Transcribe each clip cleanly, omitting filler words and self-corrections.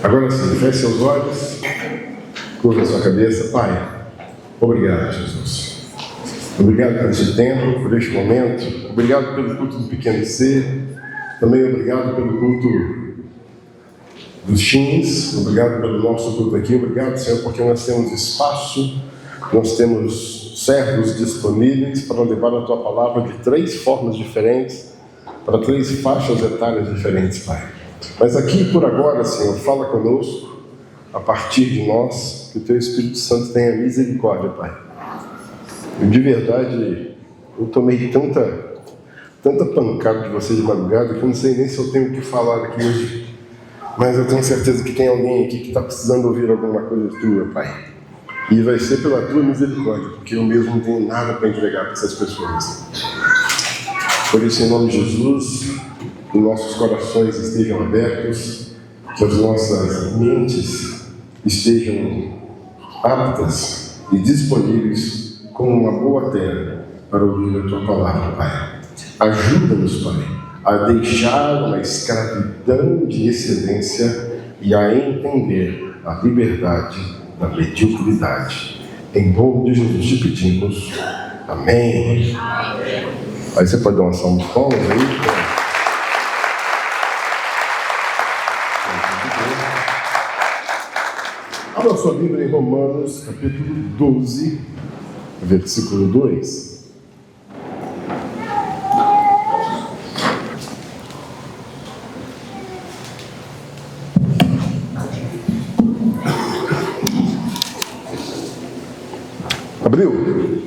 Agora sim, feche seus olhos, curva a sua cabeça. Pai, obrigado, Jesus. Obrigado por este tempo, por este momento. Obrigado pelo culto do pequeno ser. Também obrigado pelo culto dos teens. Obrigado pelo nosso culto aqui. Obrigado, Senhor, porque nós temos espaço, nós temos servos disponíveis para levar a Tua palavra de 3 formas diferentes, para 3 faixas etárias diferentes, Pai. Mas aqui por agora, Senhor, fala conosco, a partir de nós, que o Teu Espírito Santo tenha misericórdia, Pai. Eu, de verdade, eu tomei tanta pancada de você de madrugada que eu não sei nem se eu tenho o que falar aqui hoje. Mas eu tenho certeza que tem alguém aqui que está precisando ouvir alguma coisa Tua, Pai. E vai ser pela Tua misericórdia, porque eu mesmo não tenho nada para entregar para essas pessoas. Por isso, em nome de Jesus, que nossos corações estejam abertos, que as nossas mentes estejam aptas e disponíveis como uma boa terra para ouvir a Tua palavra, Pai. Ajuda-nos, Pai, a deixar uma escravidão de excelência e a entender a liberdade da mediocridade. Em nome de Jesus te pedimos. Amém. Aí você pode dar uma salva de palmas aí. Abra a sua Bíblia em Romanos, capítulo 12, versículo 2. Abriu?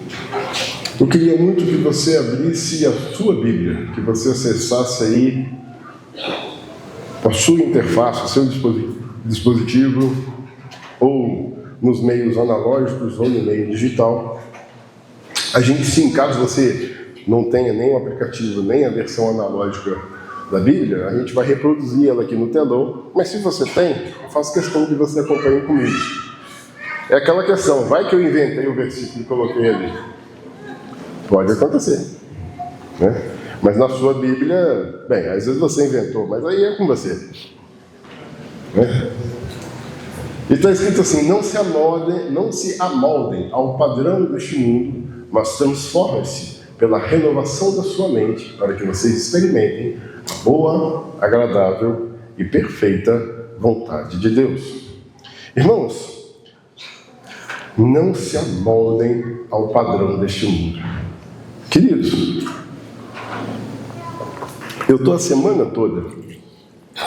Eu queria muito que você abrisse a sua Bíblia, que você acessasse aí a sua interface, o seu dispositivo, ou nos meios analógicos ou no meio digital. A gente, sim, caso você não tenha nem o aplicativo, nem a versão analógica da Bíblia, a gente vai reproduzir ela aqui no telão, mas se você tem, eu faço questão de você acompanhar comigo. É aquela questão, vai que eu inventei o versículo e coloquei ali. Pode acontecer, né? Mas na sua Bíblia, bem, às vezes você inventou, mas aí é com você, né? E está escrito assim: não se amoldem ao padrão deste mundo, mas transformem-se pela renovação da sua mente, para que vocês experimentem a boa, agradável e perfeita vontade de Deus. Irmãos, não se amoldem ao padrão deste mundo. Queridos, eu estou a semana toda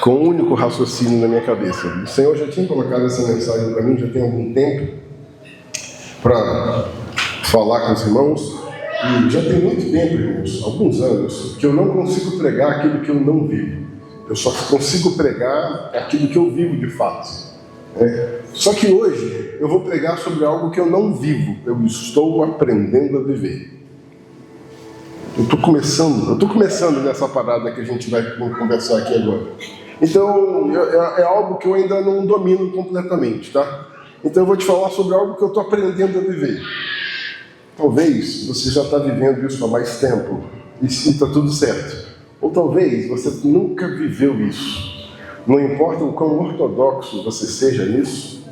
com um único raciocínio na minha cabeça. O Senhor já tinha colocado essa mensagem para mim, já tem algum tempo, para falar com os irmãos, e já tem muito tempo, irmãos, alguns anos, que eu não consigo pregar aquilo que eu não vivo. Eu só consigo pregar aquilo que eu vivo de fato. Só que hoje eu vou pregar sobre algo que eu não vivo, eu estou aprendendo a viver. Eu estou começando nessa parada que a gente vai conversar aqui agora. Então, é algo que eu ainda não domino completamente, tá? Então eu vou te falar sobre algo que eu estou aprendendo a viver. Talvez você já está vivendo isso há mais tempo e está tudo certo. Ou talvez você nunca viveu isso. Não importa o quão ortodoxo você seja nisso,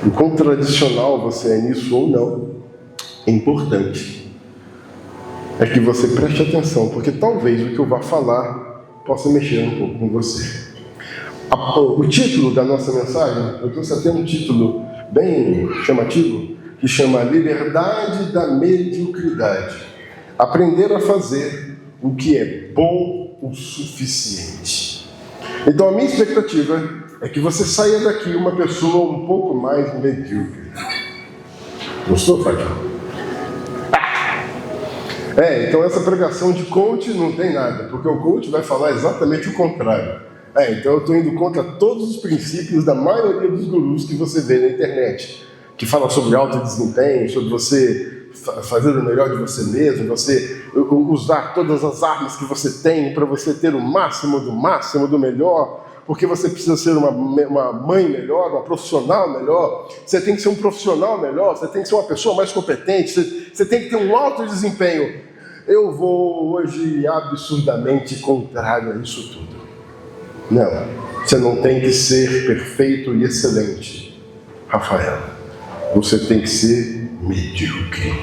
o quão tradicional você é nisso ou não, é importante é que você preste atenção, porque talvez o que eu vá falar possa mexer um pouco com você. O título da nossa mensagem, eu trouxe até um título bem chamativo, que chama Liberdade da Mediocridade. Aprender a fazer o que é bom o suficiente. Então a minha expectativa é que você saia daqui uma pessoa um pouco mais medíocre. Gostou, Fátima? Então essa pregação de coach não tem nada, porque o coach vai falar exatamente o contrário. Então eu estou indo contra todos os princípios da maioria dos gurus que você vê na internet, que fala sobre alto desempenho, sobre você fazer o melhor de você mesmo, você usar todas as armas que você tem para você ter o máximo do melhor, porque você precisa ser uma mãe melhor, uma profissional melhor, você tem que ser um profissional melhor, você tem que ser uma pessoa mais competente, você tem que ter um alto desempenho. Eu vou hoje absurdamente contrário a isso tudo. Não. Você não tem que ser perfeito e excelente, Rafael. Você tem que ser medíocre.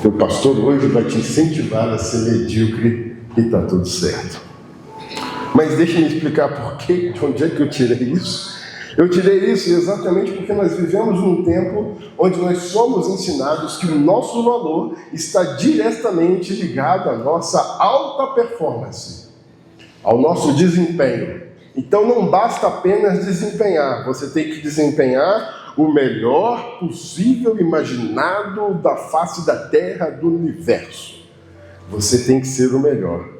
O pastor hoje vai te incentivar a ser medíocre e está tudo certo. Mas deixe-me explicar por quê, de onde é que eu tirei isso. Eu tirei isso exatamente porque nós vivemos num tempo onde nós somos ensinados que o nosso valor está diretamente ligado à nossa alta performance, ao nosso desempenho. Então não basta apenas desempenhar, você tem que desempenhar o melhor possível imaginado da face da terra, do universo. Você tem que ser o melhor.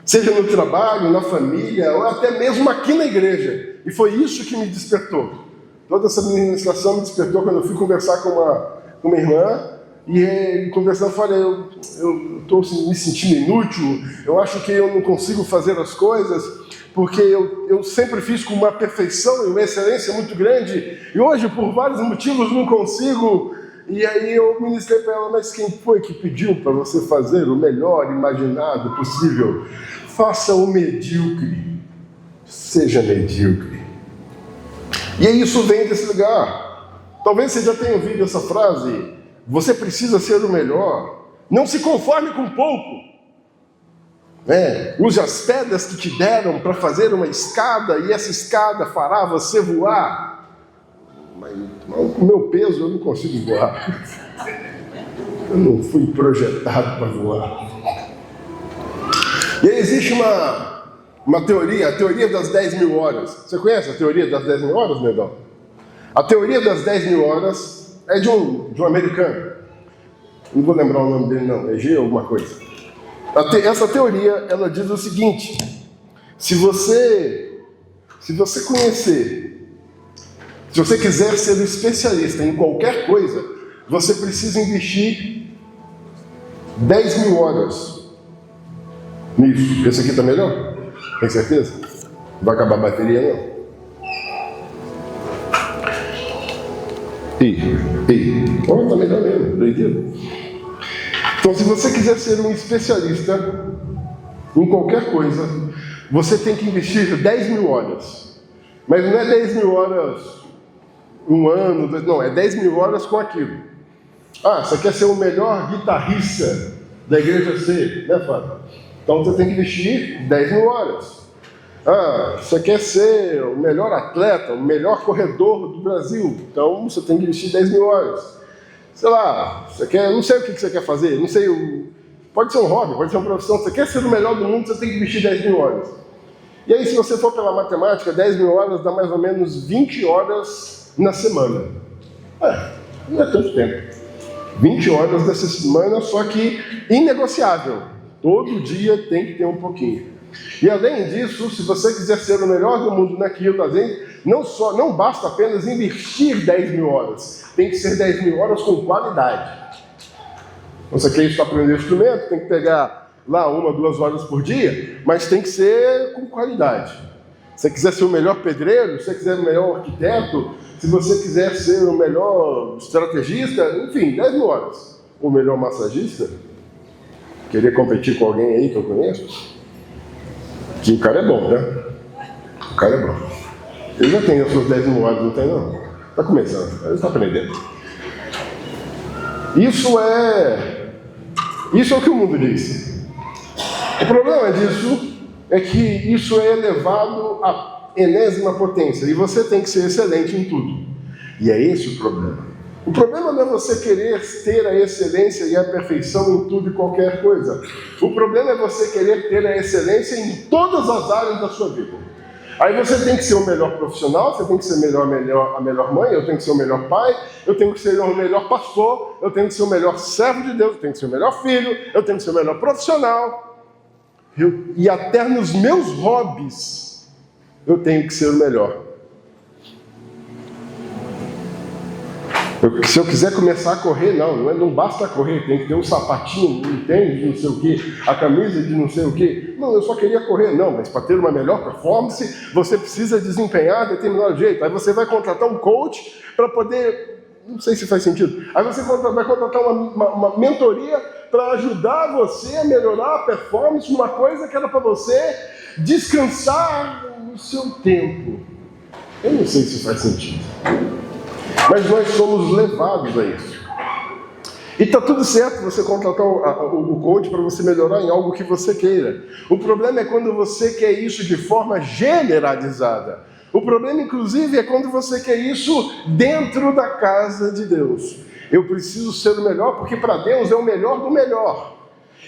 Seja no trabalho, na família, ou até mesmo aqui na igreja. E foi isso que me despertou. Toda essa ministração me despertou quando eu fui conversar com uma irmã. E conversando, eu falei, eu estou me sentindo inútil. Eu acho que eu não consigo fazer as coisas. Porque eu sempre fiz com uma perfeição e uma excelência muito grande. E hoje, por vários motivos, não consigo. E aí eu ministrei para ela, mas quem foi que pediu para você fazer o melhor imaginado possível? Faça o medíocre. Seja medíocre. E isso vem desse lugar. Talvez você já tenha ouvido essa frase. Você precisa ser o melhor. Não se conforme com pouco. Use as pedras que te deram para fazer uma escada. E essa escada fará você voar. Mas com o meu peso eu não consigo voar. Eu não fui projetado para voar. E aí existe uma teoria, a teoria das 10 mil horas. Você conhece a teoria das 10 mil horas, Medão? A teoria das 10 mil horas é de um americano. Não vou lembrar o nome dele não, é G alguma coisa. Essa teoria, ela diz o seguinte: se você conhecer, se você quiser ser um especialista em qualquer coisa, você precisa investir 10 mil horas nisso. Esse aqui está melhor? Tem certeza? Não vai acabar a bateria, não? Está melhor mesmo, doideira. Então, se você quiser ser um especialista em qualquer coisa, você tem que investir 10 mil horas. Mas não é 10 mil horas um ano, não, é 10 mil horas com aquilo. Você quer ser o melhor guitarrista da igreja C, né, Fábio? Então você tem que investir 10 mil horas. Você quer ser o melhor atleta, o melhor corredor do Brasil, então você tem que investir 10 mil horas. Sei lá, não sei o que você quer fazer, não sei, pode ser um hobby, pode ser uma profissão, você quer ser o melhor do mundo, você tem que investir 10 mil horas. E aí, se você for pela matemática, 10 mil horas dá mais ou menos 20 horas na semana. Não é tanto tempo. 20 horas dessa semana, só que inegociável. Todo dia tem que ter um pouquinho. E além disso, se você quiser ser o melhor do mundo naquilo, não basta apenas investir 10 mil horas. Tem que ser 10 mil horas com qualidade. Você quer aprender instrumento, tem que pegar lá 1, 2 horas por dia, mas tem que ser com qualidade. Se você quiser ser o melhor pedreiro, se você quiser ser o melhor arquiteto, se você quiser ser o melhor estrategista, enfim, 10 mil horas. O melhor massagista, querer competir com alguém aí que eu conheço, que o cara é bom, né? O cara é bom. Ele já tem as suas 10 mil horas, não tem não? Está começando, ele está aprendendo. Isso é o que o mundo diz. O problema disso é que isso é elevado à enésima potência, e você tem que ser excelente em tudo. E é esse o problema. O problema não é você querer ter a excelência e a perfeição em tudo e qualquer coisa. O problema é você querer ter a excelência em todas as áreas da sua vida. Aí você tem que ser o melhor profissional, você tem que ser a melhor mãe, eu tenho que ser o melhor pai, eu tenho que ser o melhor pastor, eu tenho que ser o melhor servo de Deus, eu tenho que ser o melhor filho, eu tenho que ser o melhor profissional. E até nos meus hobbies, eu tenho que ser o melhor. Se eu quiser começar a correr, não basta correr, tem que ter um sapatinho, um tênis de não sei o que, a camisa de não sei o que. Não, eu só queria correr. Não, mas para ter uma melhor performance, você precisa desempenhar de determinado jeito. Aí você vai contratar um coach para poder Não sei se faz sentido. Aí você vai contratar uma mentoria para ajudar você a melhorar a performance de uma coisa que era para você descansar no seu tempo. Eu não sei se faz sentido. Mas nós somos levados a isso. E está tudo certo você contratar o coach para você melhorar em algo que você queira. O problema é quando você quer isso de forma generalizada. O problema, inclusive, é quando você quer isso dentro da casa de Deus. Eu preciso ser o melhor, porque para Deus é o melhor do melhor.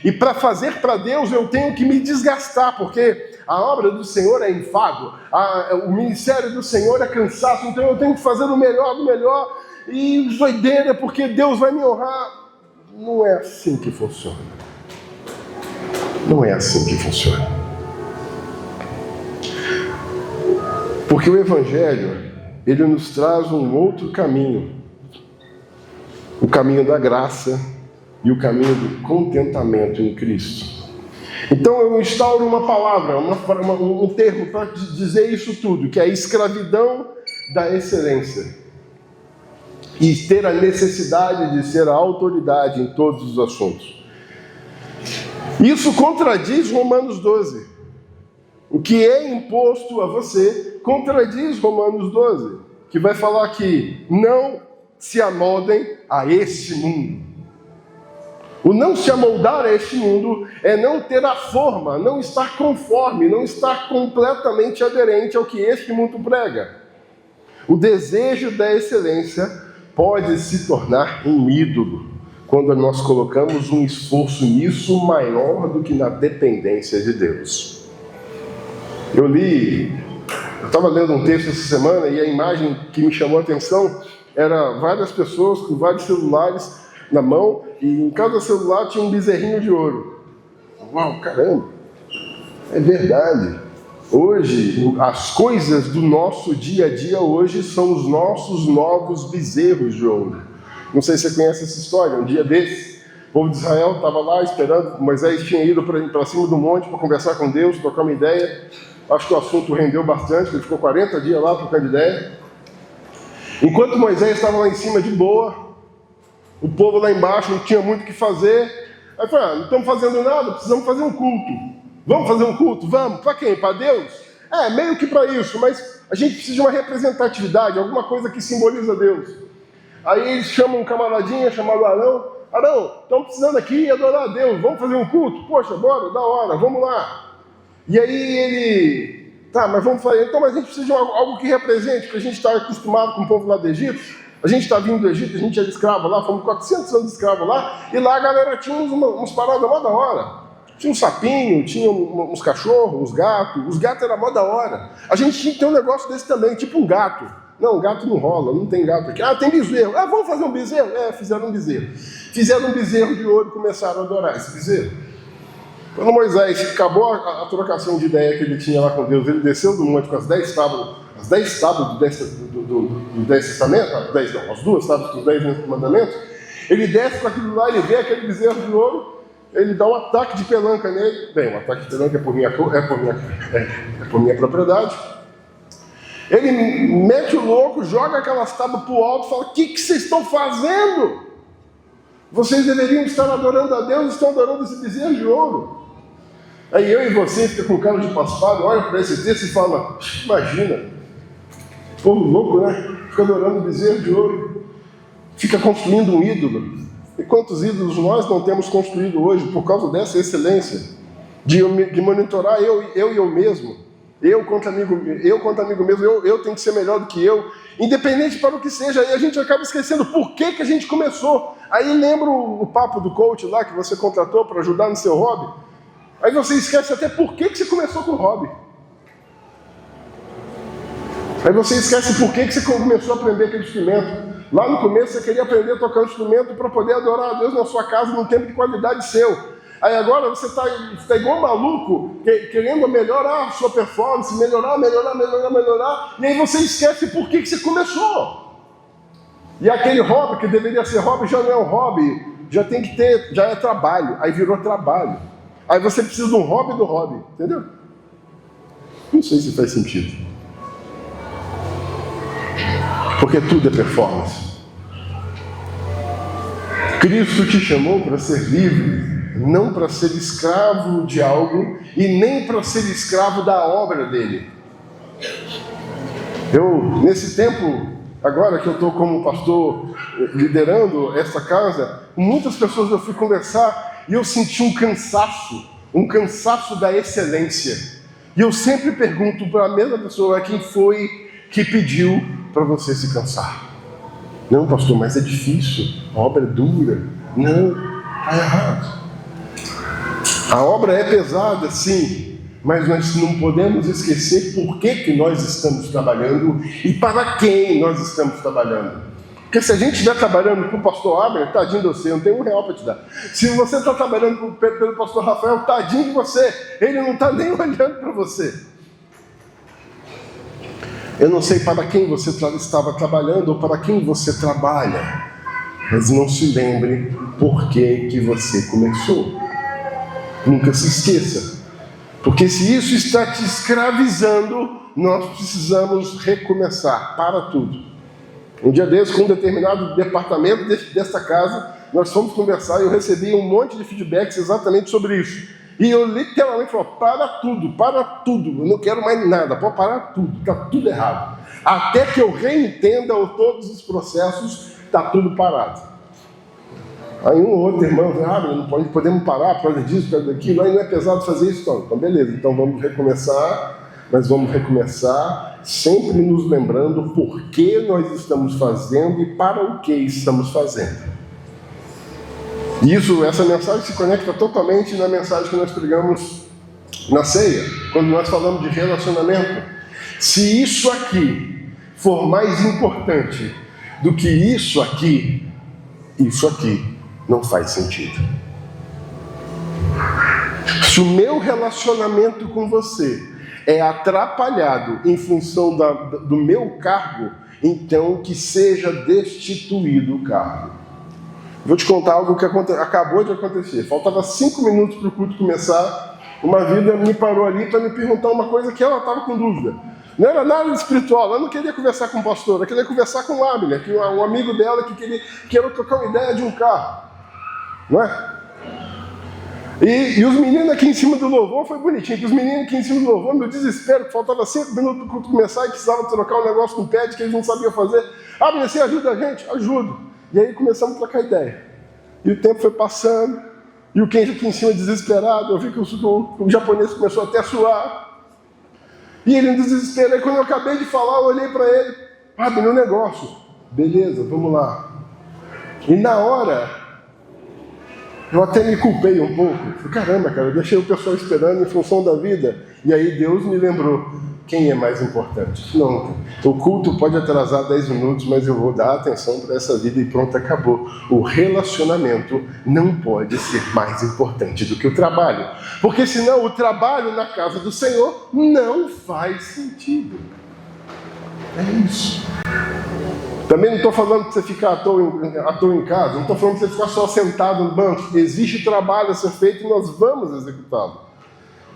E para fazer para Deus eu tenho que me desgastar, porque a obra do Senhor é enfado, o ministério do Senhor é cansaço, então eu tenho que fazer o melhor do melhor, e doideira, porque Deus vai me honrar. Não é assim que funciona. Não é assim que funciona. Porque o Evangelho, ele nos traz um outro caminho. O caminho da graça e o caminho do contentamento em Cristo. Então eu instauro uma palavra, um termo para dizer isso tudo, que é a escravidão da excelência. E ter a necessidade de ser a autoridade em todos os assuntos. Isso contradiz Romanos 12. O que é imposto a você contradiz Romanos 12, que vai falar que não se amoldem a este mundo. O não se amoldar a este mundo é não ter a forma, não estar conforme, não estar completamente aderente ao que este mundo prega. O desejo da excelência pode se tornar um ídolo quando nós colocamos um esforço nisso maior do que na dependência de Deus. Eu estava lendo um texto essa semana e a imagem que me chamou a atenção era várias pessoas com vários celulares na mão e em cada celular tinha um bezerrinho de ouro. Uau, caramba! É verdade. Hoje, as coisas do nosso dia a dia hoje são os nossos novos bezerros de ouro. Não sei se você conhece essa história. Um dia desses, o povo de Israel estava lá esperando, Moisés tinha ido para cima do monte para conversar com Deus, trocar uma ideia. Acho que o assunto rendeu bastante, ele ficou 40 dias lá trocando ideia. Enquanto Moisés estava lá em cima de boa, o povo lá embaixo não tinha muito o que fazer. Aí falou, não estamos fazendo nada, precisamos fazer um culto. Vamos fazer um culto? Vamos. Para quem? Para Deus? Meio que para isso, mas a gente precisa de uma representatividade, alguma coisa que simboliza Deus. Aí eles chamam um camaradinha chamado Arão. Arão, estamos precisando aqui adorar a Deus, vamos fazer um culto? Poxa, bora, da hora, vamos lá. E aí ele, mas vamos fazer, então, mas a gente precisa de algo que represente, porque a gente está acostumado com o povo lá do Egito, a gente está vindo do Egito, a gente era escravo lá, fomos 400 anos de escravo lá, e lá a galera tinha uns paradas mó da hora. Tinha um sapinho, tinha uns cachorros, uns gatos. Os gatos eram mó da hora. A gente tinha que ter um negócio desse também, tipo um gato. Não, gato não rola, não tem gato aqui. Tem bezerro. Vamos fazer um bezerro? Fizeram um bezerro. Fizeram um bezerro de ouro e começaram a adorar esse bezerro. Quando Moisés acabou a trocação de ideia que ele tinha lá com Deus, ele desceu do monte com as 10 tábuas do 10 testamentos, as 2 tábuas dos 10 mandamentos, ele desce com aquilo lá, ele vê aquele bezerro de ouro, ele dá um ataque de pelanca nele. Bem, um ataque de pelanca é por minha propriedade. Ele mete o louco, joga aquelas tábuas para o alto e fala, o que vocês estão fazendo? Vocês deveriam estar adorando a Deus, estão adorando esse bezerro de ouro. Aí eu e você fica com cara de paspado, olha para esse texto e fala, imagina, povo louco, né? Fica adorando o bezerro de ouro, fica construindo um ídolo. E quantos ídolos nós não temos construído hoje por causa dessa excelência de monitorar eu mesmo, eu contra amigo mesmo, eu tenho que ser melhor do que eu, independente para o que seja. Aí a gente acaba esquecendo por que a gente começou. Aí lembra o papo do coach lá que você contratou para ajudar no seu hobby. Aí você esquece até por que você começou com o hobby. Aí você esquece por que você começou a aprender aquele instrumento. Lá no começo você queria aprender a tocar um instrumento para poder adorar a Deus na sua casa num tempo de qualidade seu. Aí agora você está igual um maluco, querendo melhorar a sua performance, melhorar. E aí você esquece por que você começou. E aquele hobby que deveria ser hobby já não é um hobby, já é trabalho. Aí virou trabalho. Aí você precisa de um hobby do hobby, entendeu? Não sei se faz sentido. Porque tudo é performance. Cristo te chamou para ser livre, não para ser escravo de algo e nem para ser escravo da obra dele. Nesse tempo, agora que eu estou como pastor liderando esta casa, com muitas pessoas eu fui conversar e eu senti um cansaço da excelência. E eu sempre pergunto para a mesma pessoa: quem foi que pediu para você se cansar? Não, pastor, mas é difícil, a obra é dura. Não, está errado. A obra é pesada, sim, mas nós não podemos esquecer por que nós estamos trabalhando e para quem nós estamos trabalhando. Porque se a gente estiver trabalhando com o pastor Abner, tadinho de você, não tem R$1 para te dar. Se você está trabalhando pelo pastor Rafael, tadinho de você, ele não está nem olhando para você. Eu não sei para quem você estava trabalhando ou para quem você trabalha, mas não se lembre por que você começou. Nunca se esqueça, porque se isso está te escravizando, nós precisamos recomeçar para tudo. Um dia desses, com um determinado departamento desta casa, nós fomos conversar e eu recebi um monte de feedbacks exatamente sobre isso. E eu literalmente falei: para tudo, eu não quero mais nada, pode parar tudo, está tudo errado. Até que eu reentenda todos os processos, está tudo parado. Aí um ou outro irmão falou: não podemos parar por causa disso, por causa daquilo, aí não é pesado fazer isso, não. Então beleza, então vamos recomeçar, mas vamos recomeçar sempre nos lembrando por que nós estamos fazendo e para o que estamos fazendo. Essa mensagem se conecta totalmente na mensagem que nós pregamos na ceia, quando nós falamos de relacionamento. Se isso aqui for mais importante do que isso aqui não faz sentido. Se o meu relacionamento com você é atrapalhado em função do meu cargo, então que seja destituído o cargo. Vou te contar algo que acabou de acontecer. Faltava 5 minutos para o culto começar. Uma vida me parou ali para me perguntar uma coisa que ela estava com dúvida. Não era nada espiritual, ela não queria conversar com o pastor, ela queria conversar com o Abner, que um amigo dela que era trocar uma ideia de um carro. Não é? E os meninos aqui em cima do louvor, foi bonitinho, que os meninos aqui em cima do louvor, meu desespero, que faltava 5 minutos para o culto começar e precisava trocar um negócio com o pad que eles não sabiam fazer. Abner, você ajuda a gente? Ajudo. E aí começamos a trocar ideia. E o tempo foi passando, e o Kenji aqui em cima desesperado, eu vi que o japonês começou até a suar. E ele no desespero, aí quando eu acabei de falar, eu olhei para ele: Abner, um negócio. Beleza, vamos lá. E na hora, eu até me culpei um pouco. Falei: caramba, cara, eu deixei o pessoal esperando em função da vida. E aí Deus me lembrou: quem é mais importante? Não, o culto pode atrasar 10 minutos, mas eu vou dar atenção para essa vida e pronto, acabou. O relacionamento não pode ser mais importante do que o trabalho. Porque senão o trabalho na casa do Senhor não faz sentido. É isso. Também não estou falando para você ficar à toa em casa, não estou falando para você ficar só sentado no banco. Existe trabalho a ser feito e nós vamos executá-lo.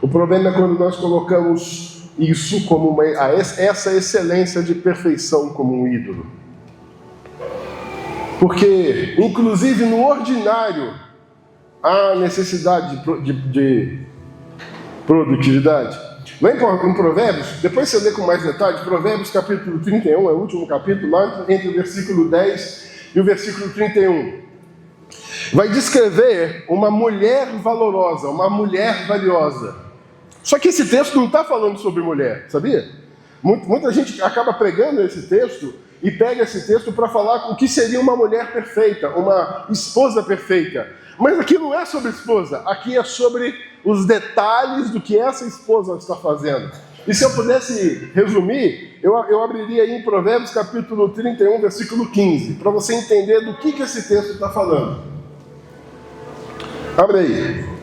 O problema é quando nós colocamos isso como essa excelência de perfeição como um ídolo. Porque, inclusive no ordinário, há necessidade de produtividade. Lá em Provérbios, depois você lê com mais detalhes, Provérbios capítulo 31, é o último capítulo, lá entre o versículo 10 e o versículo 31. Vai descrever uma mulher valorosa, uma mulher valiosa. Só que esse texto não está falando sobre mulher, sabia? Muita gente acaba pregando esse texto e pega esse texto para falar o que seria uma mulher perfeita, uma esposa perfeita. Mas aqui não é sobre esposa, aqui é sobre os detalhes do que essa esposa está fazendo. E se eu pudesse resumir, eu abriria aí em Provérbios capítulo 31, versículo 15, para você entender do que esse texto está falando. Abre aí.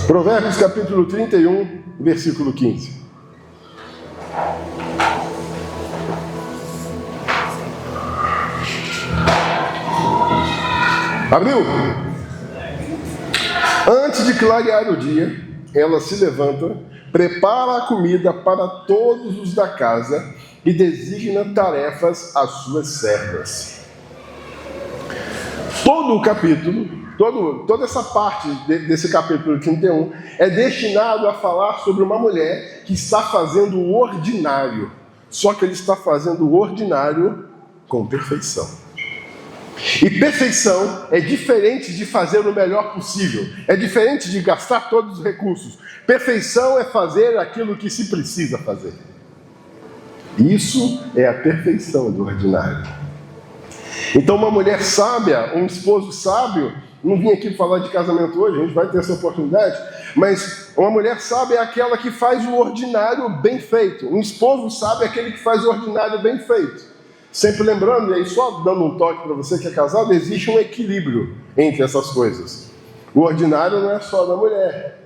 Provérbios capítulo 31, versículo 15. Abriu? Antes de clarear o dia, ela se levanta, prepara a comida para todos os da casa e designa tarefas às suas servas. Todo o capítulo, toda essa parte desse capítulo 31 é destinado a falar sobre uma mulher que está fazendo o ordinário, só que ele está fazendo o ordinário com perfeição. E perfeição é diferente de fazer o melhor possível, é diferente de gastar todos os recursos. Perfeição é fazer aquilo que se precisa fazer. Isso é a perfeição do ordinário. Então uma mulher sábia, um esposo sábio, não vim aqui falar de casamento hoje, a gente vai ter essa oportunidade, mas uma mulher sábia é aquela que faz o ordinário bem feito. Um esposo sábio é aquele que faz o ordinário bem feito. Sempre lembrando, e aí só dando um toque para você que é casado, existe um equilíbrio entre essas coisas. O ordinário não é só da mulher.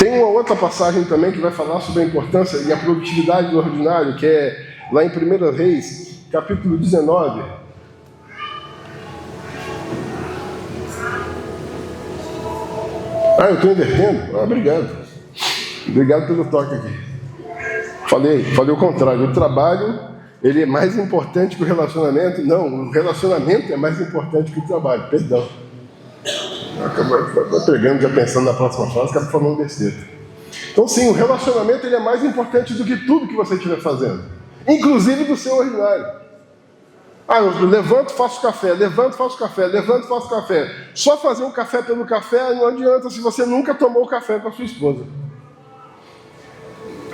Tem uma outra passagem também que vai falar sobre a importância e a produtividade do ordinário, que é lá em 1 Reis, capítulo 19. Eu estou invertendo? Obrigado. Obrigado pelo toque aqui. Falei o contrário. O trabalho, ele é mais importante que o relacionamento. Não, o relacionamento é mais importante que o trabalho. Perdão. Estou pegando, já pensando na próxima frase, acabo falando besteira. Então sim, o relacionamento ele é mais importante do que tudo que você estiver fazendo. Inclusive do seu ordinário. Eu levanto, faço café, levanto, faço café, levanto, faço café. Só fazer um café pelo café não adianta se você nunca tomou café com a sua esposa.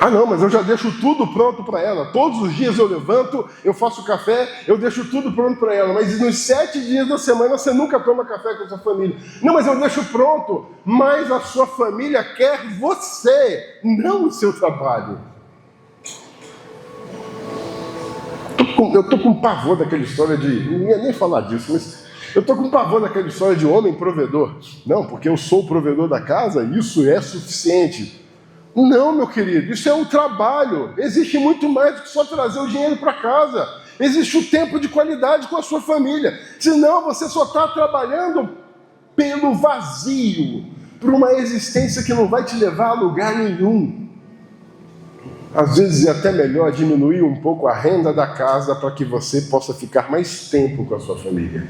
Não, mas eu já deixo tudo pronto para ela. Todos os dias eu levanto, eu faço café, eu deixo tudo pronto para ela. Mas nos 7 dias da semana você nunca toma café com a sua família. Não, mas eu deixo pronto. Mas a sua família quer você, não o seu trabalho. Eu estou com pavor daquela história de... Não ia nem falar disso, mas... Eu estou com pavor daquela história de homem provedor. Não, porque eu sou o provedor da casa, isso é suficiente. Não, meu querido, isso é um trabalho. Existe muito mais do que só trazer o dinheiro para casa. Existe o tempo de qualidade com a sua família. Senão você só está trabalhando pelo vazio, por uma existência que não vai te levar a lugar nenhum. Às vezes é até melhor diminuir um pouco a renda da casa para que você possa ficar mais tempo com a sua família.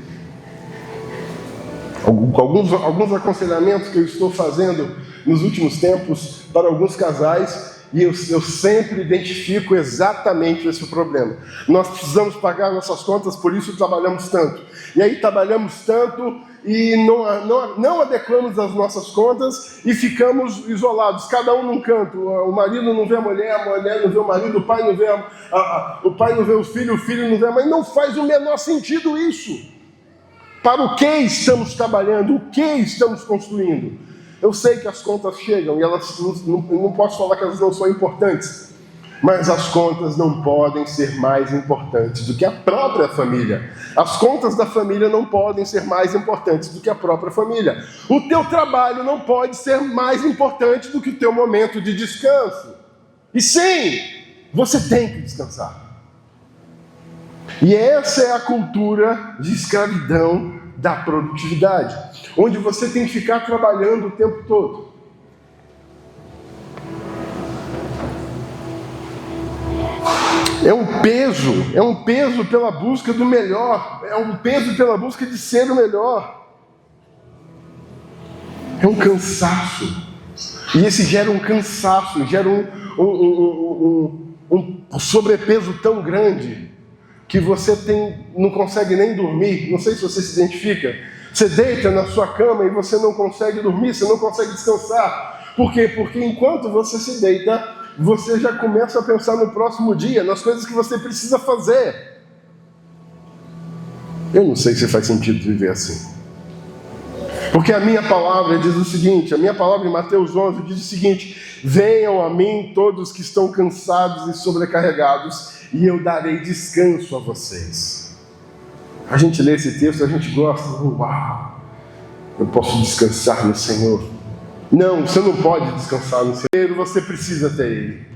Alguns aconselhamentos que eu estou fazendo nos últimos tempos para alguns casais, e eu sempre identifico exatamente esse problema. Nós precisamos pagar nossas contas, por isso trabalhamos tanto. E aí trabalhamos tanto e não adequamos as nossas contas e ficamos isolados, cada um num canto. O marido não vê a mulher não vê o marido, o pai não vê o pai não vê o filho não vê a mãe. Não faz o menor sentido isso. Para o que estamos trabalhando? O que estamos construindo? Eu sei que as contas chegam e elas não posso falar que elas não são importantes, mas as contas não podem ser mais importantes do que a própria família. As contas da família não podem ser mais importantes do que a própria família. O teu trabalho não pode ser mais importante do que o teu momento de descanso. E sim, você tem que descansar. E essa é a cultura de escravidão da produtividade, onde você tem que ficar trabalhando o tempo todo. É um peso pela busca do melhor, é um peso pela busca de ser o melhor. É um cansaço. E esse gera um cansaço, gera um sobrepeso tão grande que você não consegue nem dormir. Não sei se você se identifica. Você deita na sua cama e você não consegue dormir, você não consegue descansar. Por quê? Porque enquanto você se deita, você já começa a pensar no próximo dia, nas coisas que você precisa fazer. Eu não sei se faz sentido viver assim. Porque a minha palavra diz o seguinte, a minha palavra em Mateus 11 diz o seguinte: venham a mim todos que estão cansados e sobrecarregados, e eu darei descanso a vocês. A gente lê esse texto, a gente gosta, uau, eu posso descansar no Senhor. Não, você não pode descansar no Senhor, você precisa ter Ele.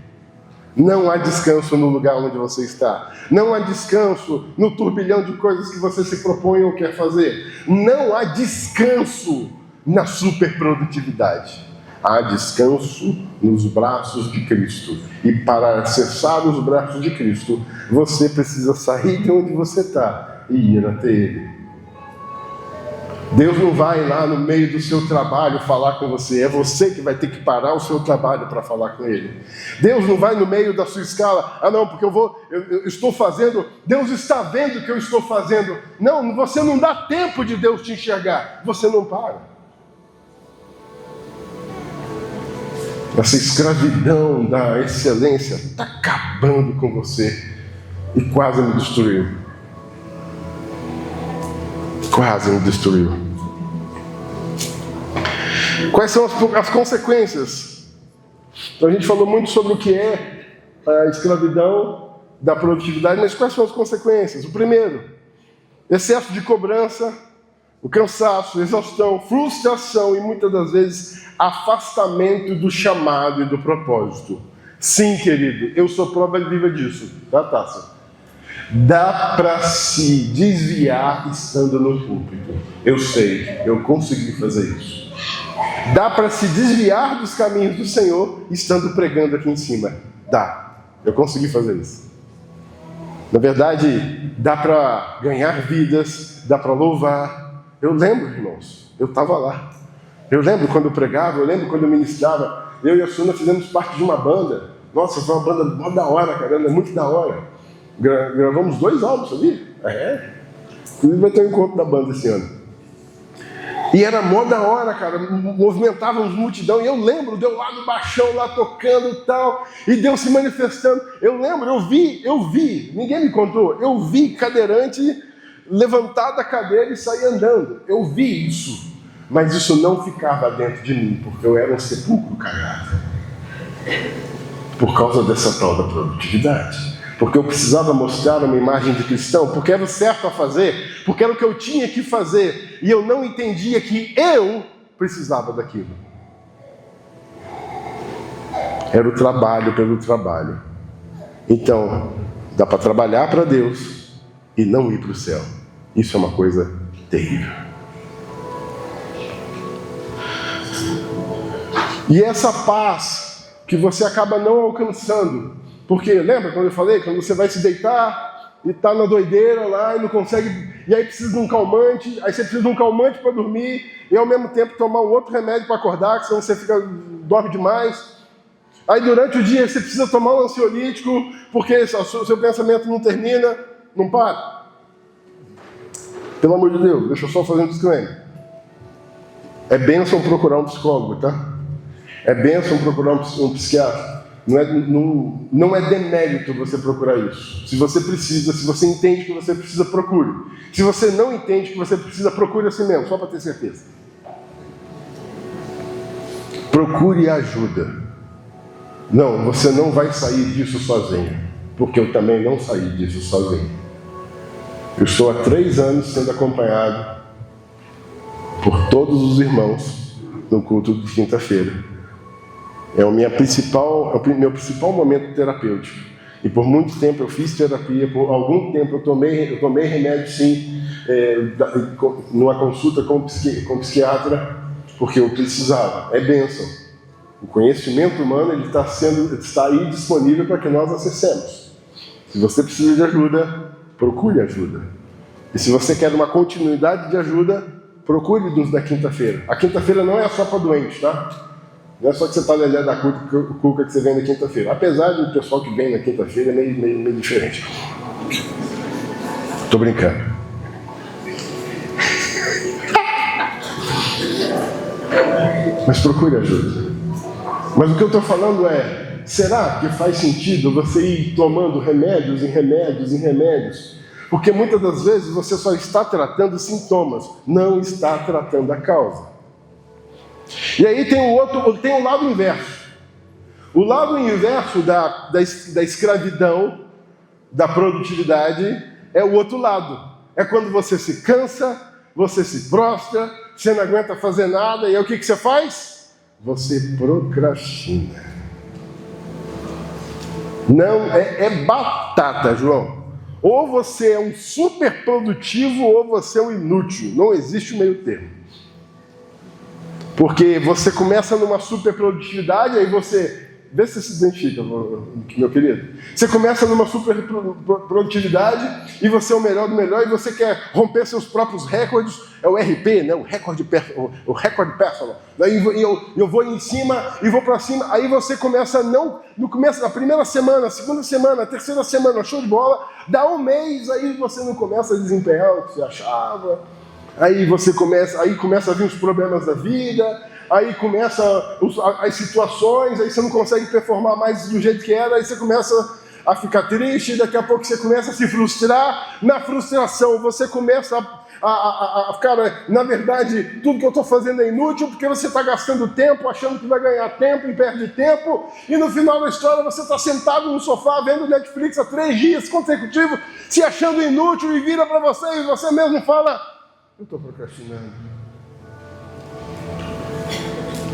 Não há descanso no lugar onde você está. Não há descanso no turbilhão de coisas que você se propõe ou quer fazer. Não há descanso na superprodutividade. há descanso nos braços de Cristo. E para acessar os braços de Cristo, você precisa sair de onde você está e ir até Ele. Deus não vai lá no meio do seu trabalho falar com você, é você que vai ter que parar o seu trabalho para falar com Ele. Deus não vai no meio da sua escala, não, porque eu estou fazendo, Deus está vendo o que eu estou fazendo. Não, você não dá tempo de Deus te enxergar, você não para. Essa escravidão da excelência está acabando com você e quase me destruiu. Quase me destruiu. Quais são as consequências? Então a gente falou muito sobre o que é a escravidão da produtividade, mas quais são as consequências? O primeiro, excesso de cobrança, o cansaço, exaustão, frustração e muitas das vezes afastamento do chamado e do propósito. Sim, querido, eu sou prova viva disso, tá, Tássia? Dá para se desviar estando no púlpito. Eu sei, eu consegui fazer isso. Dá para se desviar dos caminhos do Senhor estando pregando aqui em cima. Dá, eu consegui fazer isso. Na verdade, dá para ganhar vidas, dá para louvar. Eu lembro, irmãos, eu estava lá. Eu lembro quando eu pregava, eu lembro quando eu ministrava. Eu e a Suna fizemos parte de uma banda. Nossa, foi uma banda mó da hora, cara, é muito da hora. Gravamos 2 álbuns, sabia? Inclusive vai ter um encontro da banda esse ano. E era mó da hora, cara. Movimentávamos multidão. E eu lembro, deu lá no baixão, lá tocando e tal. E Deus se manifestando. Eu lembro, eu vi. Ninguém me contou. Eu vi cadeirante levantar da cadeira e sair andando. Eu vi isso. Mas isso não ficava dentro de mim, porque eu era um sepulcro cagado. Por causa dessa tal da produtividade. Porque eu precisava mostrar uma imagem de cristão, porque era o certo a fazer, porque era o que eu tinha que fazer, e eu não entendia que eu precisava daquilo. Era o trabalho pelo trabalho. Então, dá para trabalhar para Deus e não ir para o céu. Isso é uma coisa terrível. E essa paz que você acaba não alcançando, porque, lembra quando eu falei? Quando você vai se deitar e está na doideira lá e não consegue... E aí precisa de um calmante, aí você precisa de um calmante para dormir e ao mesmo tempo tomar um outro remédio para acordar, que senão você dorme demais. Aí durante o dia você precisa tomar um ansiolítico porque o seu pensamento não termina, não para. Pelo amor de Deus, deixa eu só fazer um disclaimer. É bênção procurar um psicólogo, tá? É bênção procurar um psiquiatra. Não é demérito você procurar isso. Se você precisa, se você entende que você precisa, procure. Se você não entende que você precisa, procure assim mesmo, só para ter certeza. Procure ajuda. Não, você não vai sair disso sozinho, porque eu também não saí disso sozinho. Eu estou há 3 anos sendo acompanhado por todos os irmãos no culto de quinta-feira. É o meu principal momento terapêutico. E por muito tempo eu fiz terapia, por algum tempo eu tomei remédio sim, numa consulta com psiquiatra, porque eu precisava. É bênção. O conhecimento humano ele está aí disponível para que nós acessemos. Se você precisa de ajuda, procure ajuda. E se você quer uma continuidade de ajuda, procure-nos da quinta-feira. A quinta-feira não é só para doente, tá? Não é só que você está lelé da cuca que você vem na quinta-feira. Apesar do pessoal que vem na quinta-feira é meio diferente. Estou brincando. Mas procure ajuda. Mas o que eu estou falando é, será que faz sentido você ir tomando remédios em remédios em remédios? Porque muitas das vezes você só está tratando sintomas, não está tratando a causa. E aí tem o lado inverso. O lado inverso da escravidão, da produtividade, é o outro lado. É quando você se cansa, você se prostra, você não aguenta fazer nada, e aí o que você faz? Você procrastina. Não, é batata, João. Ou você é um super produtivo, ou você é um inútil. Não existe o meio termo. Porque você começa numa super produtividade, aí você... Vê se se identifica, meu querido. Você começa numa super produtividade e você é o melhor do melhor e você quer romper seus próprios recordes. É o RP, né? O recorde personal. Daí eu vou em cima e vou para cima. Aí você começa, no começo da primeira semana, segunda semana, terceira semana, show de bola. Dá um mês, aí você não começa a desempenhar o que você achava. Aí começa a vir os problemas da vida. Aí começa as situações, aí você não consegue performar mais do jeito que era, aí você começa a ficar triste, daqui a pouco você começa a se frustrar. Na frustração você começa a ficar, na verdade, tudo que eu estou fazendo é inútil, porque você está gastando tempo, achando que vai ganhar tempo e perde tempo, e no final da história você está sentado no sofá vendo Netflix há 3 dias consecutivos, se achando inútil, e vira para você e você mesmo fala: eu estou procrastinando.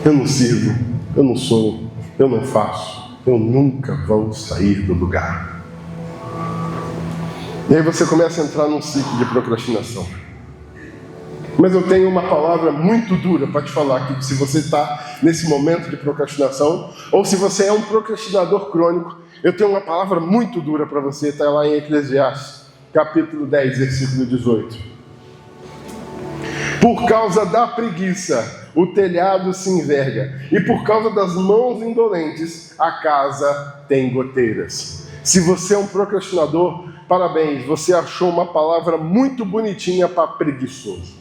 Eu não sirvo, eu não sou, eu não faço, eu nunca vou sair do lugar. E aí você começa a entrar num ciclo de procrastinação. Mas eu tenho uma palavra muito dura para te falar que se você está nesse momento de procrastinação, ou se você é um procrastinador crônico, eu tenho uma palavra muito dura para você, está lá em Eclesiastes, capítulo 10, versículo 18. Por causa da preguiça, o telhado se enverga, e por causa das mãos indolentes, a casa tem goteiras. Se você é um procrastinador, parabéns, você achou uma palavra muito bonitinha para preguiçoso.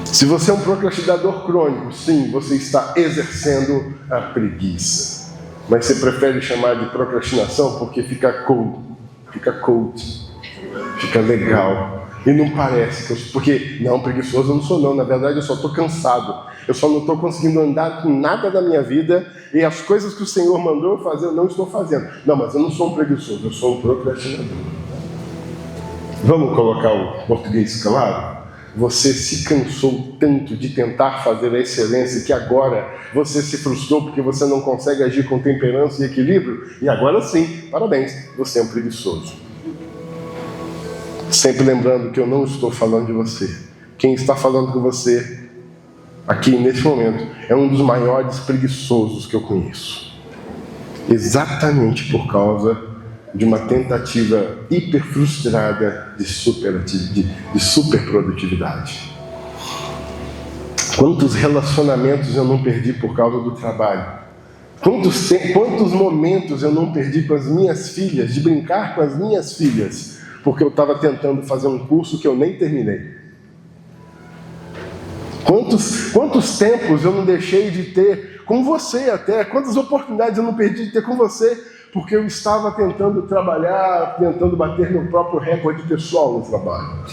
Se você é um procrastinador crônico, sim, você está exercendo a preguiça. Mas você prefere chamar de procrastinação porque fica cool, fica legal. E não parece, porque não, preguiçoso eu não sou não, na verdade eu só estou cansado, eu só não estou conseguindo andar com nada da minha vida, e as coisas que o Senhor mandou eu fazer, eu não estou fazendo. Não, mas eu não sou um preguiçoso, eu sou um procrastinador. Vamos colocar o português claro? Você se cansou tanto de tentar fazer a excelência que agora você se frustrou porque você não consegue agir com temperança e equilíbrio, e agora sim, parabéns, você é um preguiçoso. Sempre lembrando que eu não estou falando de você. Quem está falando com você aqui nesse momento é um dos maiores preguiçosos que eu conheço. Exatamente por causa de uma tentativa hiper frustrada de superprodutividade. Quantos relacionamentos eu não perdi por causa do trabalho? Quantos momentos eu não perdi com as minhas filhas, de brincar com as minhas filhas, porque eu estava tentando fazer um curso que eu nem terminei. Quantos tempos eu não deixei de ter com você até, quantas oportunidades eu não perdi de ter com você, porque eu estava tentando trabalhar, tentando bater meu próprio recorde pessoal no trabalho.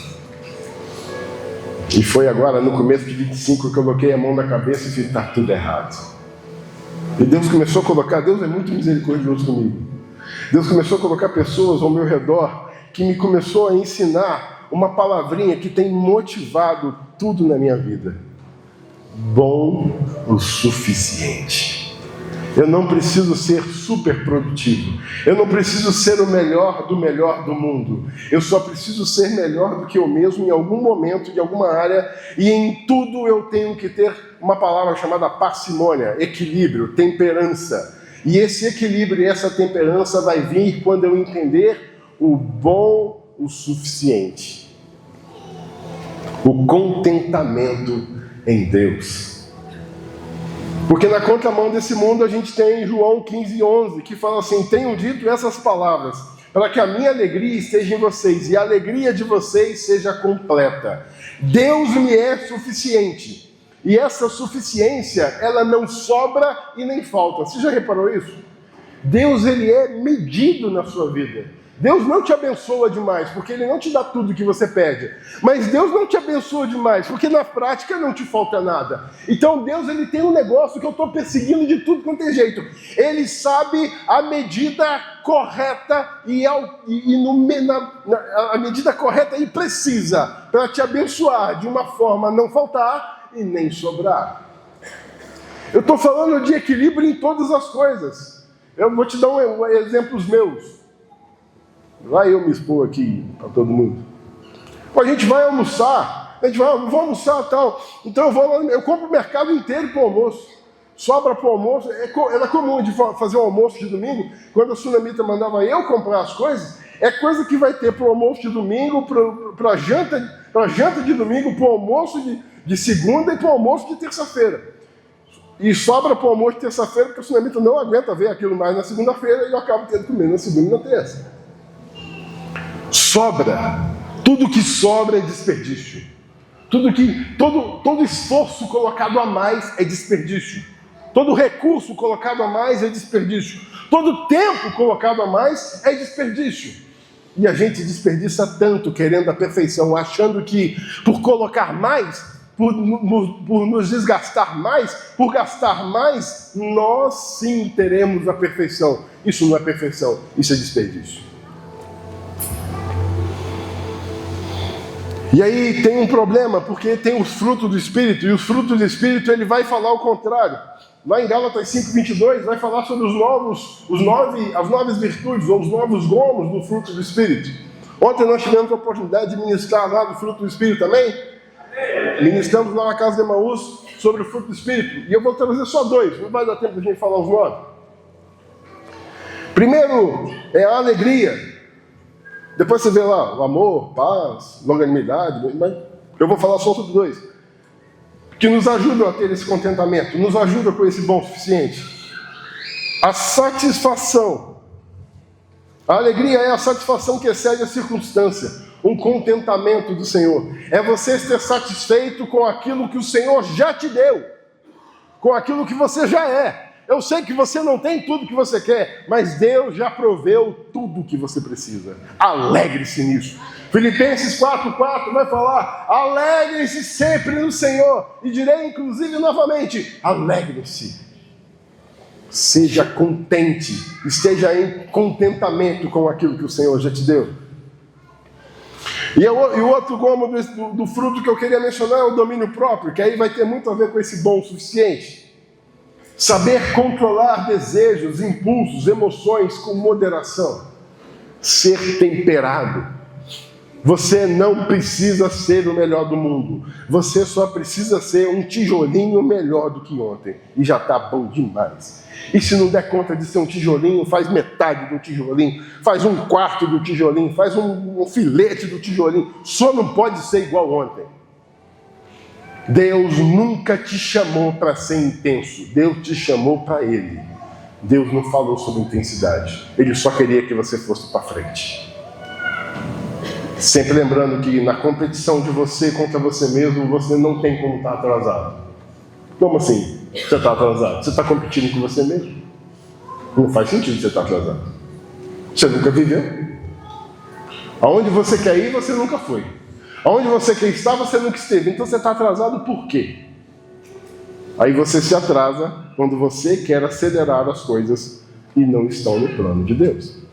E foi agora, no começo de 25, que eu coloquei a mão na cabeça e fiz: está tudo errado. E Deus começou a colocar, Deus é muito misericordioso comigo. Deus começou a colocar pessoas ao meu redor que me começou a ensinar uma palavrinha que tem motivado tudo na minha vida: bom o suficiente. Eu não preciso ser super produtivo. Eu não preciso ser o melhor do mundo. Eu só preciso ser melhor do que eu mesmo em algum momento, de alguma área, e em tudo eu tenho que ter uma palavra chamada parcimônia, equilíbrio, temperança. E esse equilíbrio e essa temperança vai vir quando eu entender o bom o suficiente. O contentamento em Deus. Porque na contramão desse mundo a gente tem João 15:11, que fala assim: tenho dito essas palavras, para que a minha alegria esteja em vocês, e a alegria de vocês seja completa. Deus me é suficiente. E essa suficiência, ela não sobra e nem falta. Você já reparou isso? Deus, ele é medido na sua vida. Deus não te abençoa demais, porque Ele não te dá tudo que você pede. Mas Deus não te abençoa demais, porque na prática não te falta nada. Então Deus, ele tem um negócio que eu estou perseguindo de tudo quanto é jeito. Ele sabe a medida correta a medida correta e precisa para te abençoar de uma forma a não faltar e nem sobrar. Eu estou falando de equilíbrio em todas as coisas. Eu vou te dar exemplos meus. Vai eu me expor aqui para todo mundo. A gente vai almoçar A gente vai, vou almoçar e tal. Então eu vou lá, eu compro o mercado inteiro para o almoço. Sobra para o almoço. Era comum de fazer o almoço de domingo, quando a Sunamita mandava eu comprar as coisas, é coisa que vai ter para o almoço de domingo, para a janta de domingo, para o almoço de segunda e para o almoço de terça-feira. E sobra para o almoço de terça-feira, porque a Sunamita não aguenta ver aquilo mais na segunda-feira e eu acabo tendo que comer na segunda e na terça. Sobra. Tudo que sobra é desperdício. Todo esforço colocado a mais é desperdício. Todo recurso colocado a mais é desperdício. Todo tempo colocado a mais é desperdício. E a gente desperdiça tanto querendo a perfeição, achando que por colocar mais, por nos desgastar mais, por gastar mais, nós sim teremos a perfeição. Isso não é perfeição, isso é desperdício. E aí tem um problema, porque tem os frutos do Espírito, e os frutos do Espírito ele vai falar o contrário. Lá em Gálatas 5:22 vai falar sobre as novas virtudes, ou os novos gomos do fruto do Espírito. Ontem nós tivemos a oportunidade de ministrar lá do fruto do Espírito também. Ministramos lá na casa de Emaús sobre o fruto do Espírito. E eu vou trazer só 2, não vai dar tempo de a gente falar os 9. Primeiro é a alegria. Depois você vê lá o amor, paz, longanimidade, mas eu vou falar só sobre 2. Que nos ajudam a ter esse contentamento, nos ajuda com esse bom suficiente. A satisfação. A alegria é a satisfação que excede a circunstância, um contentamento do Senhor. É você estar satisfeito com aquilo que o Senhor já te deu, com aquilo que você já é. Eu sei que você não tem tudo que você quer, mas Deus já proveu tudo o que você precisa. Alegre-se nisso. Filipenses 4:4 vai falar: alegre-se sempre no Senhor. E direi inclusive novamente: alegre-se. Seja contente, esteja em contentamento com aquilo que o Senhor já te deu. E o outro gomo do fruto que eu queria mencionar é o domínio próprio, que aí vai ter muito a ver com esse bom o suficiente. Saber controlar desejos, impulsos, emoções com moderação. Ser temperado. Você não precisa ser o melhor do mundo. Você só precisa ser um tijolinho melhor do que ontem. E já está bom demais. E se não der conta de ser um tijolinho, faz metade do tijolinho. Faz um quarto do tijolinho. Faz um filete do tijolinho. Só não pode ser igual ontem. Deus nunca te chamou para ser intenso. Deus te chamou para Ele. Deus não falou sobre intensidade. Ele só queria que você fosse para frente. Sempre lembrando que na competição de você contra você mesmo, você não tem como estar atrasado. Como assim? Você está atrasado? Você está competindo com você mesmo? Não faz sentido você estar atrasado. Você nunca viveu. Aonde você quer ir, você nunca foi. Aonde você quer estar, você nunca esteve. Então você está atrasado por quê? Aí você se atrasa quando você quer acelerar as coisas e não estão no plano de Deus.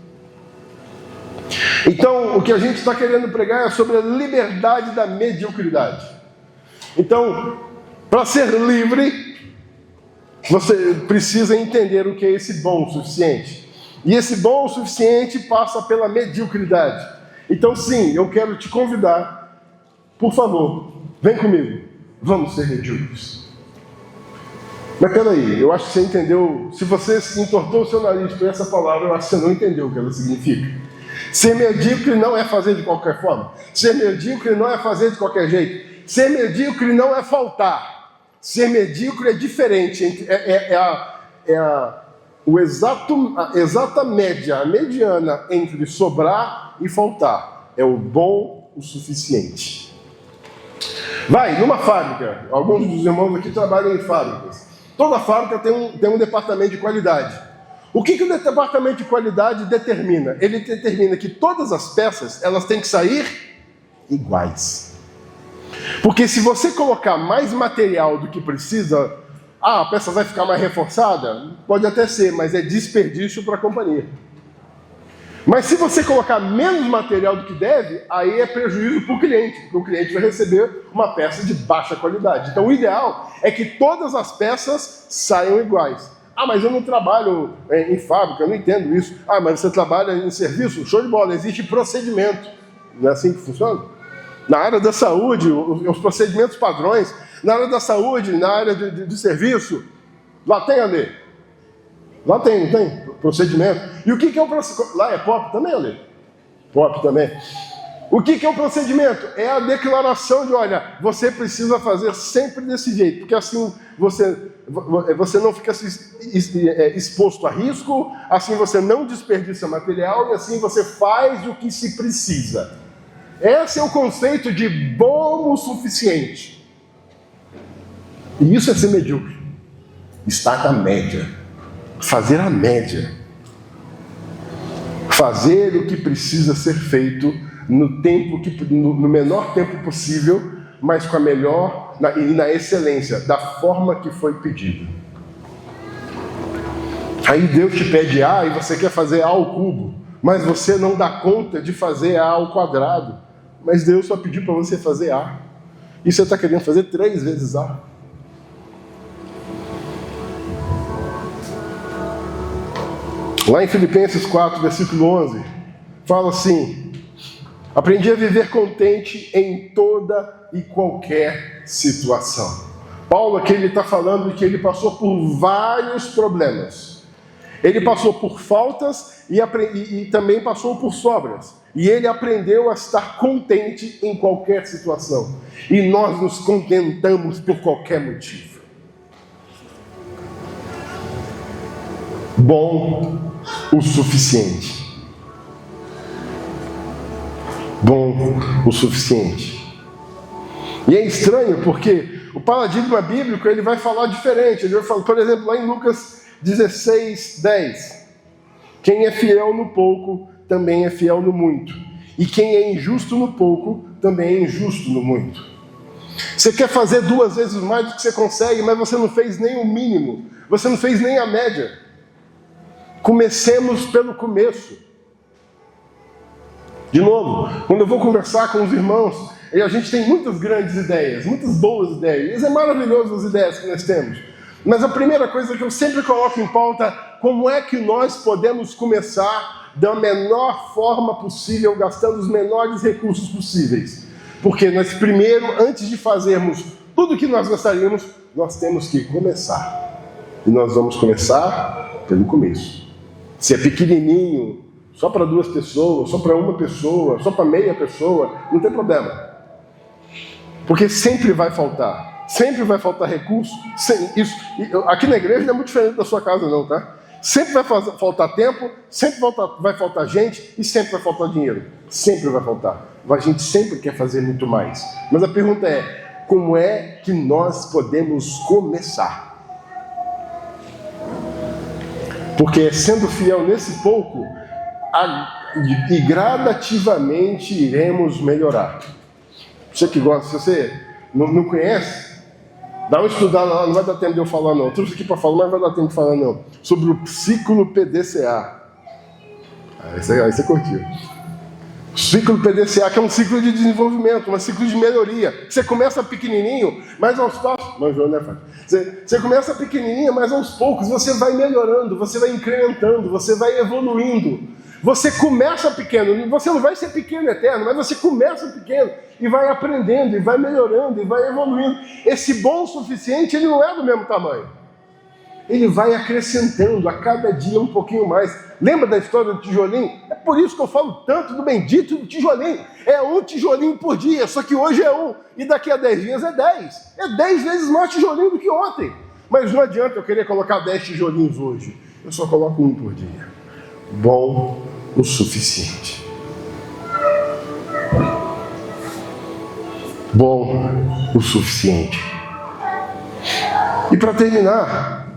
Então, o que a gente está querendo pregar é sobre a liberdade da mediocridade. Então, para ser livre, você precisa entender o que é esse bom o suficiente. E esse bom o suficiente passa pela mediocridade. Então, sim, eu quero te convidar, por favor, vem comigo, vamos ser medíocres. Mas peraí, eu acho que você entendeu. Se você entortou o seu nariz por essa palavra, eu acho que você não entendeu o que ela significa. Ser medíocre não é fazer de qualquer forma. Ser medíocre não é fazer de qualquer jeito. Ser medíocre não é faltar. Ser medíocre é diferente. A exata média, a mediana entre sobrar e faltar. É o bom o suficiente. Vai, numa fábrica. Alguns dos irmãos aqui trabalham em fábricas. Toda fábrica tem um departamento de qualidade. O que o departamento de qualidade determina? Ele determina que todas as peças, elas têm que sair iguais. Porque se você colocar mais material do que precisa, a peça vai ficar mais reforçada? Pode até ser, mas é desperdício para a companhia. Mas se você colocar menos material do que deve, aí é prejuízo para o cliente, porque o cliente vai receber uma peça de baixa qualidade. Então o ideal é que todas as peças saiam iguais. Ah, mas eu não trabalho em fábrica, eu não entendo isso. Ah, mas você trabalha em serviço? Show de bola, existe procedimento. Não é assim que funciona? Na área da saúde, os procedimentos padrões, na área da saúde, na área de serviço, lá tem Ale. Lá tem, não tem? Procedimento. E o que é o procedimento? Lá é POP também, Ale? POP também. O que é o procedimento? É a declaração de, olha, você precisa fazer sempre desse jeito, porque assim você não fica exposto a risco, assim você não desperdiça material e assim você faz o que se precisa. Esse é o conceito de bom o suficiente. E isso é ser medíocre. Estar na média. Fazer a média. Fazer o que precisa ser feito no menor tempo possível, mas com a melhor e na excelência, da forma que foi pedido. Aí Deus te pede A e você quer fazer A ao cubo, mas você não dá conta de fazer A ao quadrado. Mas Deus só pediu para você fazer A. E você está querendo fazer 3 vezes A. Lá em Filipenses 4, versículo 11, fala assim: aprendi a viver contente em toda e qualquer situação. Paulo aqui ele está falando que ele passou por vários problemas. Ele passou por faltas e também passou por sobras. E ele aprendeu a estar contente em qualquer situação. E nós nos contentamos por qualquer motivo. Bom o suficiente. Bom o suficiente. E é estranho porque o paradigma bíblico ele vai falar diferente. Ele vai falar, por exemplo, lá em Lucas 16, 10. Quem é fiel no pouco, também é fiel no muito. E quem é injusto no pouco, também é injusto no muito. Você quer fazer 2 vezes mais do que você consegue, mas você não fez nem o mínimo. Você não fez nem a média. Comecemos pelo começo. De novo, quando eu vou conversar com os irmãos, e a gente tem muitas grandes ideias, muitas boas ideias. É maravilhoso as ideias que nós temos. Mas a primeira coisa que eu sempre coloco em pauta, como é que nós podemos começar da menor forma possível, gastando os menores recursos possíveis. Porque nós primeiro, antes de fazermos tudo o que nós gostaríamos, nós temos que começar. E nós vamos começar pelo começo. Se é pequenininho, só para 2 pessoas, só para 1 pessoa, só para meia pessoa, não tem problema. Porque sempre vai faltar. Sempre vai faltar recurso. Aqui na igreja não é muito diferente da sua casa não, tá? Sempre vai faltar tempo, sempre vai faltar gente e sempre vai faltar dinheiro. Sempre vai faltar. A gente sempre quer fazer muito mais. Mas a pergunta é, como é que nós podemos começar? Porque sendo fiel nesse pouco, e gradativamente iremos melhorar. Você que gosta, se você não conhece, dá uma estudada lá, não vai dar tempo de eu falar não. Eu trouxe aqui para falar, mas não vai dar tempo de falar não. Sobre o ciclo PDCA. Aí você curtiu. O ciclo PDCA, que é um ciclo de desenvolvimento, um ciclo de melhoria. Você começa pequenininho, mas aos poucos... Manjou, né, Fábio? Você começa pequenininho, mas aos poucos você vai melhorando, você vai incrementando, você vai evoluindo. Você começa pequeno, você não vai ser pequeno eterno, mas você começa pequeno e vai aprendendo, e vai melhorando, e vai evoluindo. Esse bom o suficiente, ele não é do mesmo tamanho. Ele vai acrescentando a cada dia um pouquinho mais. Lembra da história do tijolinho? É por isso que eu falo tanto do bendito do tijolinho. É 1 tijolinho por dia, só que hoje é 1, e daqui a 10 dias é 10. É 10 vezes mais tijolinho do que ontem. Mas não adianta eu querer colocar 10 tijolinhos hoje. Eu só coloco 1 por dia. Bom o suficiente. Bom o suficiente. E para terminar,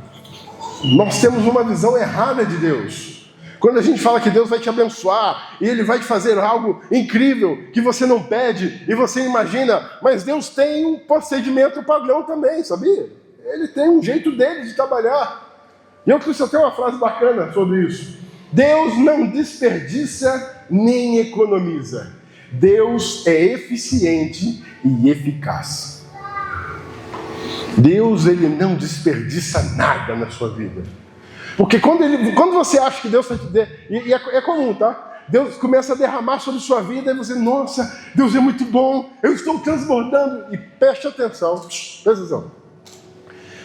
nós temos uma visão errada de Deus. Quando a gente fala que Deus vai te abençoar e Ele vai te fazer algo incrível que você não pede e você imagina, mas Deus tem um procedimento padrão também, sabia? Ele tem um jeito dele de trabalhar. E eu trouxe até uma frase bacana sobre isso. Deus não desperdiça nem economiza. Deus é eficiente e eficaz. Deus, ele não desperdiça nada na sua vida. Porque quando você acha que Deus vai te dar, e é comum, tá? Deus começa a derramar sobre sua vida, e você, nossa, Deus é muito bom, eu estou transbordando. E preste atenção, presta atenção.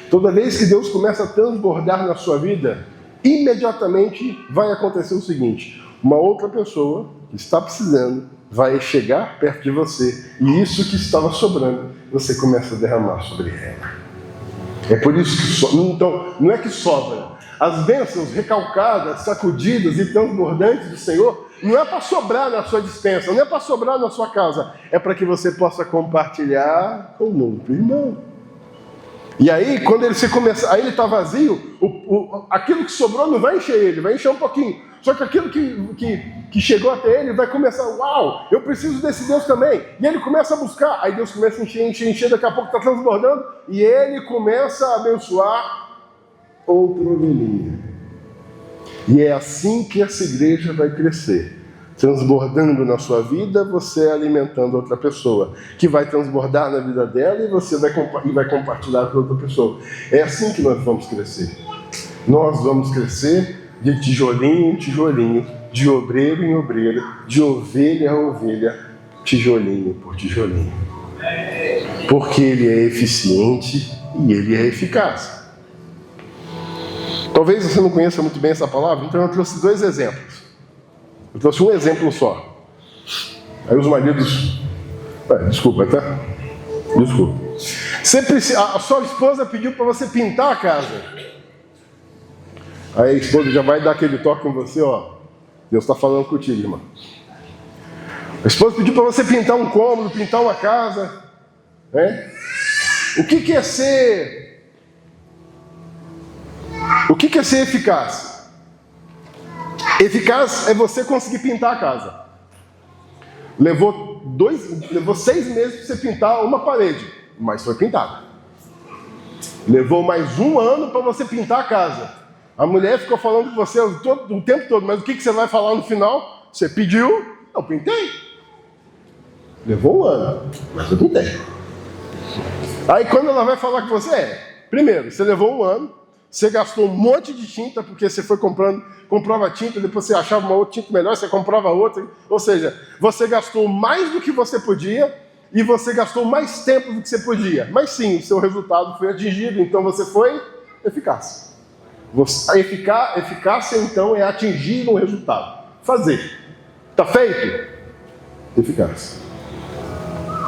Toda vez que Deus começa a transbordar na sua vida, imediatamente vai acontecer o seguinte: uma outra pessoa que está precisando vai chegar perto de você, e isso que estava sobrando, você começa a derramar sobre ela. É por isso que então, não é que sobra. As bênçãos recalcadas, sacudidas e transbordantes do Senhor, não é para sobrar na sua despensa, não é para sobrar na sua casa, é para que você possa compartilhar com o outro irmão. E aí, quando ele está vazio, aquilo que sobrou não vai encher ele, vai encher um pouquinho. Só que aquilo que chegou até ele vai começar, uau, eu preciso desse Deus também. E ele começa a buscar, aí Deus começa a encher, daqui a pouco está transbordando, e ele começa a abençoar outra ovelhinha. E é assim que essa igreja vai crescer. Transbordando na sua vida, você alimentando outra pessoa, que vai transbordar na vida dela, e você vai compartilhar com outra pessoa. É assim que nós vamos crescer. Nós vamos crescer de tijolinho em tijolinho, de obreiro em obreiro, de ovelha a ovelha, tijolinho por tijolinho. Porque ele é eficiente e ele é eficaz. Talvez você não conheça muito bem essa palavra, então eu trouxe 2 exemplos. Eu trouxe um exemplo só. Aí os maridos... desculpa, tá? Desculpa. A sua esposa pediu para você pintar a casa. Aí a esposa já vai dar aquele toque em você, ó. Deus está falando contigo, irmão. A esposa pediu para você pintar um cômodo, pintar uma casa. Né? O que é ser eficaz? Eficaz é você conseguir pintar a casa. Levou 6 meses para você pintar uma parede, mas foi pintada. Levou mais 1 ano para você pintar a casa. A mulher ficou falando com você o tempo todo, mas o que você vai falar no final? Você pediu, eu pintei. Levou 1 ano, mas eu pintei. Aí quando ela vai falar com você, primeiro, você levou 1 ano, você gastou um monte de tinta, porque você foi comprava tinta, depois você achava uma outra tinta melhor, você comprava outra. Ou seja, você gastou mais do que você podia, e você gastou mais tempo do que você podia. Mas sim, o seu resultado foi atingido, então você foi eficaz. A eficácia, então, é atingir um resultado. Fazer. Está feito? Eficaz.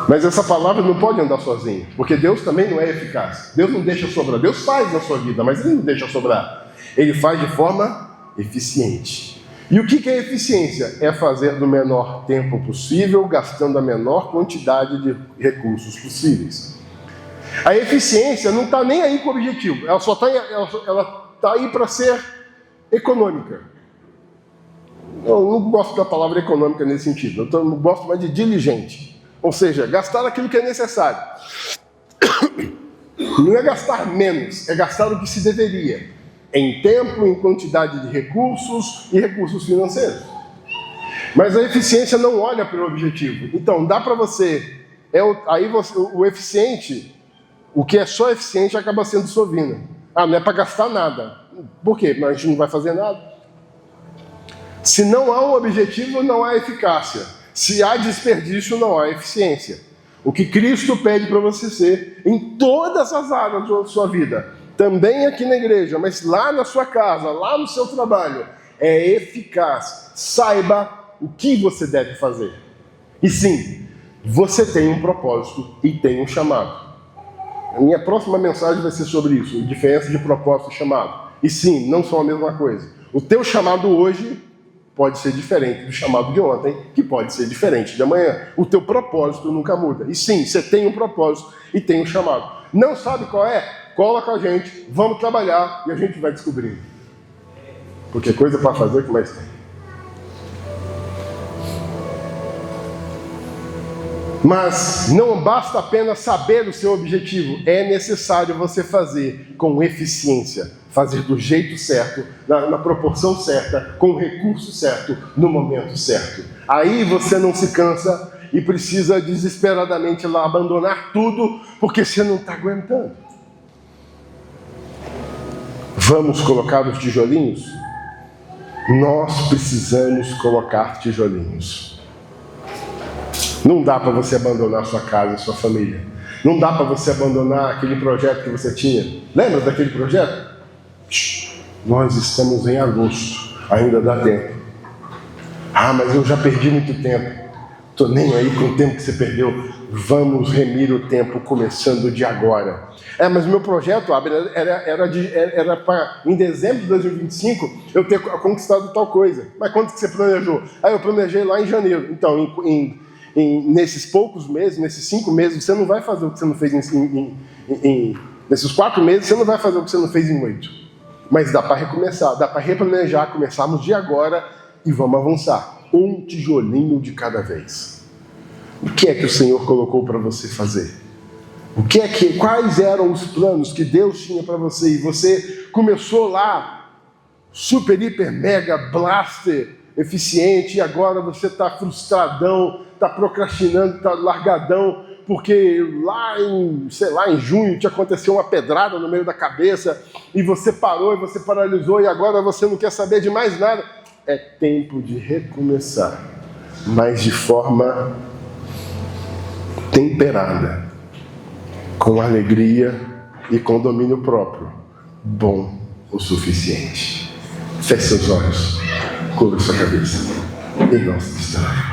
Mas essa palavra não pode andar sozinha, porque Deus também não é eficaz. Deus não deixa sobrar. Deus faz na sua vida, mas Ele não deixa sobrar. Ele faz de forma eficiente. E o que é eficiência? É fazer no menor tempo possível, gastando a menor quantidade de recursos possíveis. A eficiência não está nem aí com o objetivo. Ela está aí para ser econômica. Eu não gosto da palavra econômica nesse sentido. Eu gosto mais de diligente. Ou seja, gastar aquilo que é necessário. Não é gastar menos, é gastar o que se deveria. Em tempo, em quantidade de recursos e recursos financeiros. Mas a eficiência não olha para o objetivo. Então, dá para você... o eficiente, o que é só eficiente acaba sendo sovina. Não é para gastar nada. Por quê? Mas a gente não vai fazer nada. Se não há um objetivo, não há eficácia. Se há desperdício, não há eficiência. O que Cristo pede para você ser em todas as áreas da sua vida, também aqui na igreja, mas lá na sua casa, lá no seu trabalho, é eficaz. Saiba o que você deve fazer. E sim, você tem um propósito e tem um chamado. A minha próxima mensagem vai ser sobre isso, a diferença de propósito e chamado. E sim, não são a mesma coisa. O teu chamado hoje pode ser diferente do chamado de ontem, que pode ser diferente de amanhã. O teu propósito nunca muda. E sim, você tem um propósito e tem um chamado. Não sabe qual é? Cola com a gente, vamos trabalhar e a gente vai descobrindo. Porque coisa para fazer que mais tem. Mas não basta apenas saber o seu objetivo, é necessário você fazer com eficiência, fazer do jeito certo, na proporção certa, com o recurso certo, no momento certo. Aí você não se cansa e precisa desesperadamente lá abandonar tudo, porque você não está aguentando. Vamos colocar os tijolinhos? Nós precisamos colocar tijolinhos. Não dá para você abandonar sua casa e sua família. Não dá para você abandonar aquele projeto que você tinha. Lembra daquele projeto? Nós estamos em agosto, ainda dá tempo. Ah, mas eu já perdi muito tempo. Estou nem aí com o tempo que você perdeu. Vamos remir o tempo começando de agora. Mas o meu projeto, Abner, era para, em dezembro de 2025, eu ter conquistado tal coisa. Mas quanto que você planejou? Eu planejei lá em janeiro. Então, nesses poucos meses, nesses 5 meses, você não vai fazer o que você não fez nesses 4 meses, você não vai fazer o que você não fez em 8. Mas dá para recomeçar, dá para replanejar, começarmos de agora e vamos avançar. Um tijolinho de cada vez. O que é que o Senhor colocou para você fazer? Quais eram os planos que Deus tinha para você? E você começou lá, super, hiper, mega, blaster, eficiente, e agora você está frustradão, está procrastinando, está largadão, porque lá em junho te aconteceu uma pedrada no meio da cabeça, e você parou, e você paralisou, e agora você não quer saber de mais nada. É tempo de recomeçar, mas de forma temperada, com alegria e com domínio próprio, bom o suficiente. Feche seus olhos, cubra sua cabeça, em nosso destaque.